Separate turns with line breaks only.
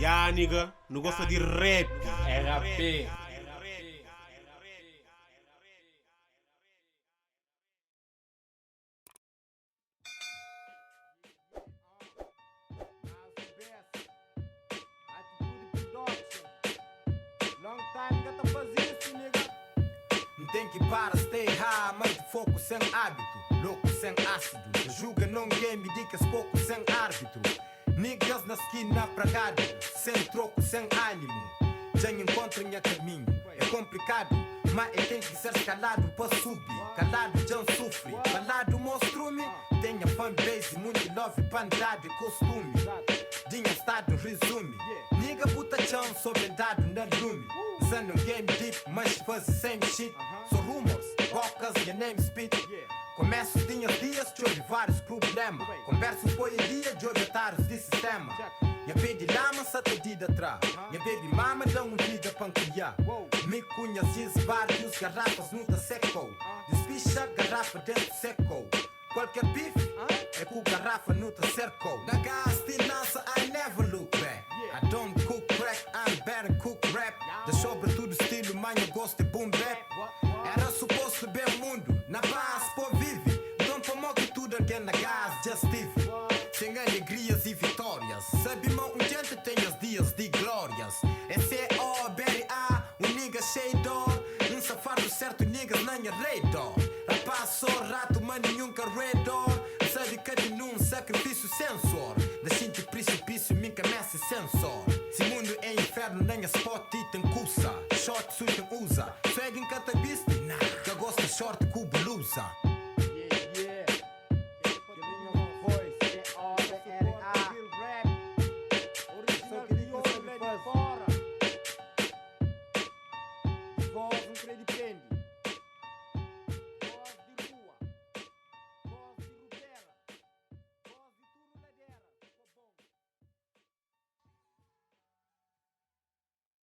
Ya, nigga, não gosta de rap.
RAP.
Long time que tá fazendo isso, nigga.
Não tem que para, stay high, mante foco sem hábito. Louco sem ácido, julga num game, dicas pouco sem árbitro. Niggas na esquina pragado, sem troco, sem ânimo. Já encontram a caminho, é complicado, mas tem que ser escalado para subir. Calado já sofre, calado monstrume. Tenha fanbase, muito love, pandade, costume. Dinha estado, resume. Nigga puta chão, sou vendado na lume. Sendo um game deep, mas faz same shit. Sou rumors, bocas, your name spit. Começo dias, te ouvi vários problemas. Converso poesia, de otários de sistema. Minha baby lama, sa te de atrás. Minha baby mama, dá vida pra criar. Me conheces vários garrafas, não tá seco. Despicha, garrafa dentro seco. Qualquer bife, é com garrafa não tá cerco. Na gas, lança, I never look back. I don't cook crack, I'm better cook rap. Da sobretudo estilo, mas eu gosto de boom bap. Era suposto ver o mundo, na paz, pô vive. Não tomou que tudo alguém na gás, just tive. Sem alegrias e vitórias. Sabe, mão, gente tem os dias de glórias. S-O-B-R-A, um nigga cheio de dor. Um safado certo, niggas na minha radar. Rapaz, só rato, mas nenhum corredor. Sabe que de num sacrifício sensor. Nascente precipício, minha cabeça sensor. Se mundo é inferno, nem a spot e tem cursa. Short, suit, usa. Swag em catabiste, nah. Que gosta short, com blusa.
Voz, não creio depende.